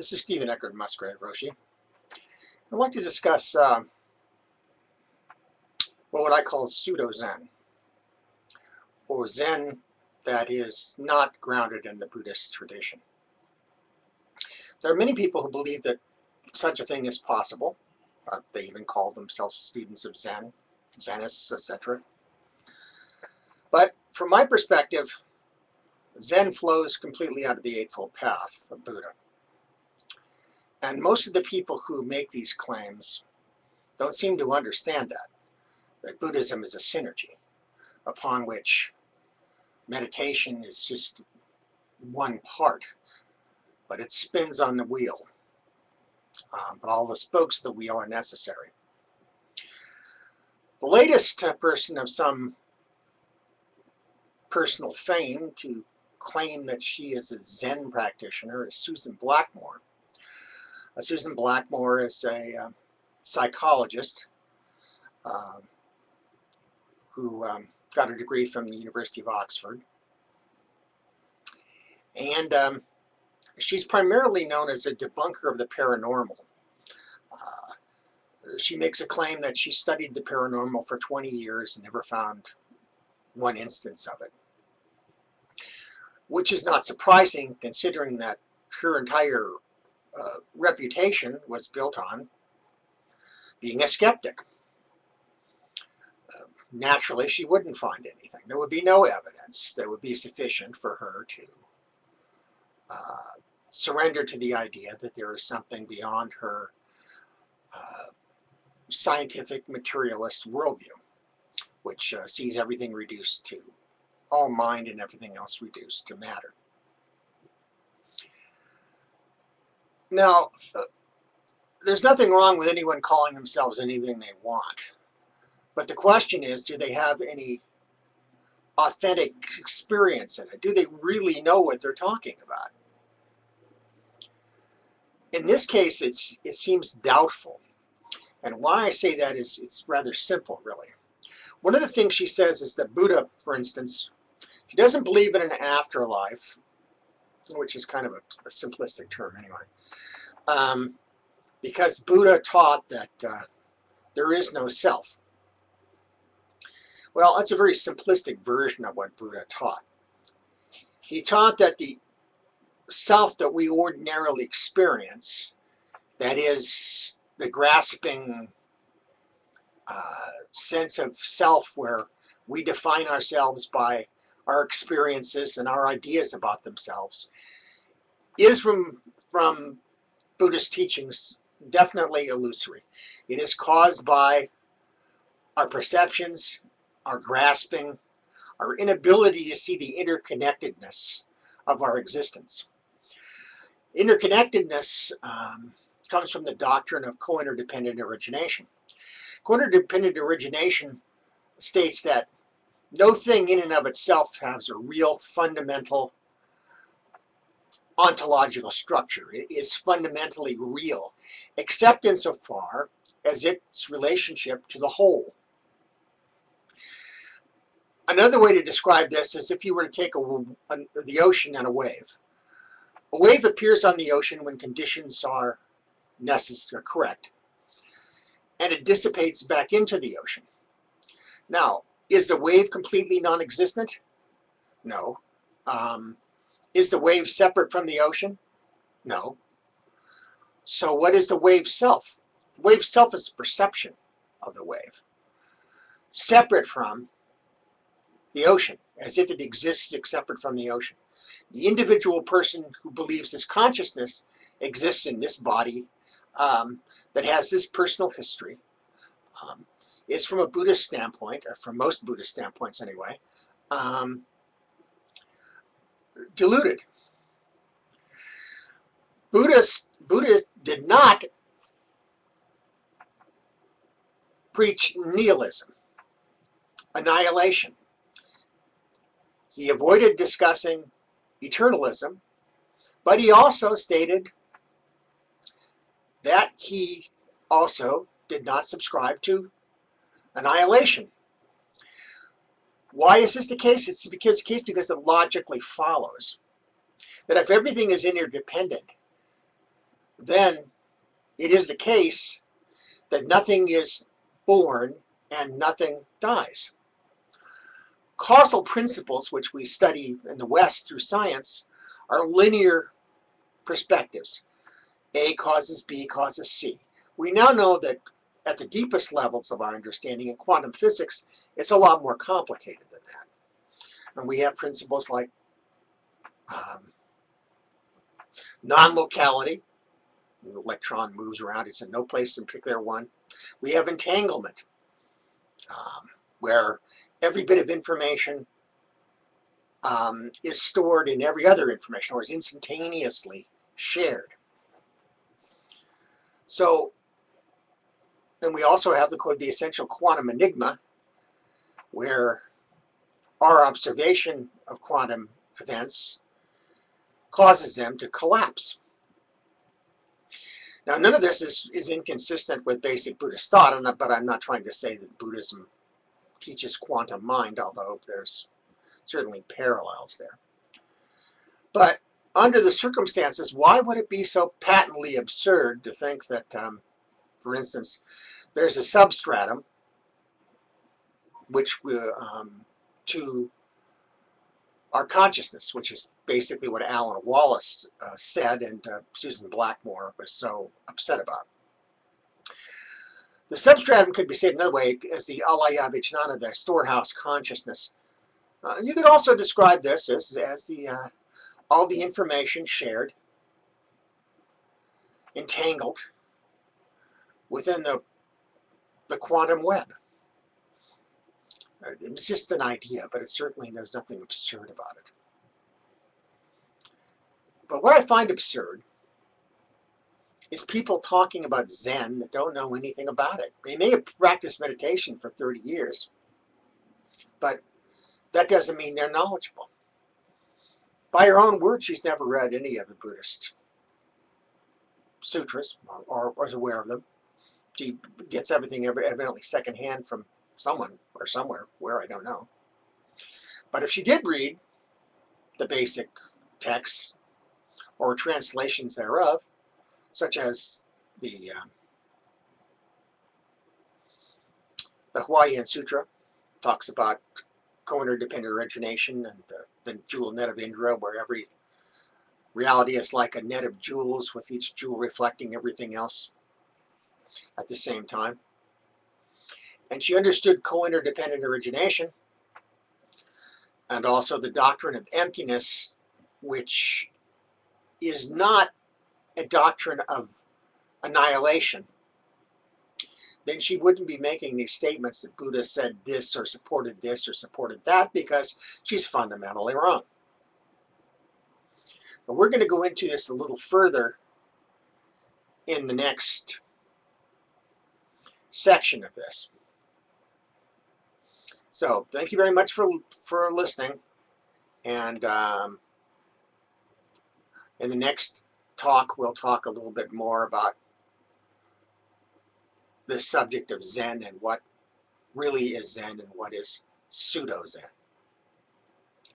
This is Stephen Eckert Muskrat Roshi. I'd like to discuss what I call pseudo-Zen, or Zen that is not grounded in the Buddhist tradition. There are many people who believe that such a thing is possible. They even call themselves students of Zen, Zenists, etc. But from my perspective, Zen flows completely out of the Eightfold Path of Buddha. And most of the people who make these claims don't seem to understand that Buddhism is a synergy upon which meditation is just one part, but it spins on the wheel. But all the spokes of the wheel are necessary. The latest person of some personal fame to claim that she is a Zen practitioner is Susan Blackmore. Susan Blackmore is a psychologist who got a degree from the University of Oxford. And she's primarily known as a debunker of the paranormal. She makes a claim that she studied the paranormal for 20 years and never found one instance of it, which is not surprising considering that her entire reputation was built on being a skeptic. Naturally, she wouldn't find anything. There would be no evidence that would be sufficient for her to surrender to the idea that there is something beyond her scientific materialist worldview, which sees everything reduced to all mind and everything else reduced to matter. Now, there's nothing wrong with anyone calling themselves anything they want, but the question is, do they have any authentic experience in it? Do they really know what they're talking about? In this case, it seems doubtful. And why I say that is it's rather simple, really. One of the things she says is that Buddha, for instance, she doesn't believe in an afterlife, which is kind of a simplistic term anyway, because Buddha taught that there is no self. Well, that's a very simplistic version of what Buddha taught. He taught that the self that we ordinarily experience, that is the grasping sense of self where we define ourselves by our experiences and our ideas about themselves, is from Buddhist teachings definitely illusory. It is caused by our perceptions, our grasping, our inability to see the interconnectedness of our existence. Interconnectedness comes from the doctrine of co-interdependent origination. Co-interdependent origination states that no thing in and of itself has a real fundamental ontological structure. It is fundamentally real, except insofar as its relationship to the whole. Another way to describe this is if you were to take the ocean and a wave. A wave appears on the ocean when conditions are correct, and it dissipates back into the ocean. Now, is the wave completely non-existent? No. Is the wave separate from the ocean? No. So what is the wave self? The wave self is the perception of the wave, separate from the ocean, as if it exists separate from the ocean. The individual person who believes his consciousness exists in this body that has this personal history is, from a Buddhist standpoint, or from most Buddhist standpoints anyway, deluded. Buddhists did not preach nihilism, annihilation. He avoided discussing eternalism, but he also stated that he also did not subscribe to annihilation. Why is this the case? It's because it logically follows that if everything is interdependent, then it is the case that nothing is born and nothing dies. Causal principles, which we study in the West through science, are linear perspectives. A causes B causes C. We now know that at the deepest levels of our understanding in quantum physics, it's a lot more complicated than that. And we have principles like non-locality. The electron moves around. It's in no place in particular one. We have entanglement, where every bit of information is stored in every other information, or is instantaneously shared. So, and we also have the essential quantum enigma, where our observation of quantum events causes them to collapse. Now, none of this is inconsistent with basic Buddhist thought, but I'm not trying to say that Buddhism teaches quantum mind, although there's certainly parallels there. But under the circumstances, why would it be so patently absurd to think that, for instance, there's a substratum which to our consciousness, which is basically what Alan Wallace said and Susan Blackmore was so upset about. The substratum could be said another way as the alaya vijnana, the storehouse consciousness. You could also describe this as the all the information shared, entangled within the quantum web. It's just an idea, but there's nothing absurd about it. But what I find absurd is people talking about Zen that don't know anything about it. They may have practiced meditation for 30 years, but that doesn't mean they're knowledgeable. By her own words, she's never read any of the Buddhist sutras or is aware of them. She gets everything evidently secondhand from someone or somewhere, where I don't know. But if she did read the basic texts or translations thereof, such as the Hawaiian Sutra talks about co-interdependent origination, and the jewel net of Indra, where every reality is like a net of jewels, with each jewel reflecting everything else at the same time. And she understood co-interdependent origination and also the doctrine of emptiness, which is not a doctrine of annihilation. Then she wouldn't be making these statements that Buddha said this or supported that, because she's fundamentally wrong. But we're going to go into this a little further in the next section of this. So thank you very much for listening, and in the next talk we'll talk a little bit more about the subject of Zen and what really is Zen and what is pseudo Zen.